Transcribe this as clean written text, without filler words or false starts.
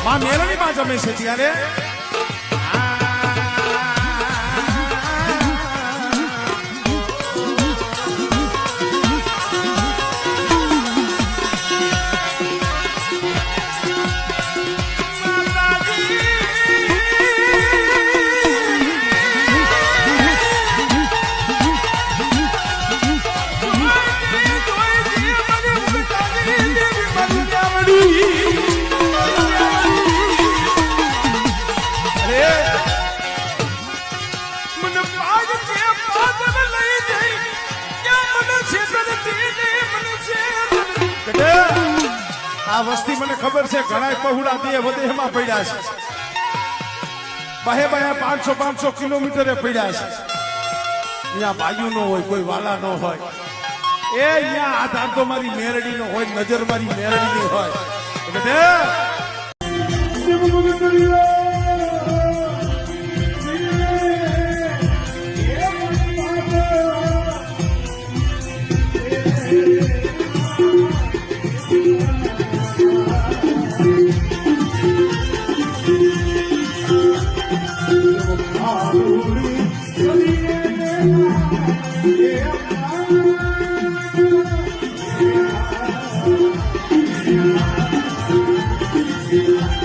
માં મેલડી માં જમે છે ત્યારે આ વસ્તી મને ખબર છે ઘણા પહોળા દે વધે એમાં પડ્યા છે બહે બહે 500 કિલોમીટરે પડ્યા છે અહીંયા ભાઈઓ નો હોય કોઈ વાલા નો હોય એ અહીંયા આધાર તો મારી મેરડી નો હોય નજર મારી મેરડી ની હોય Yeah.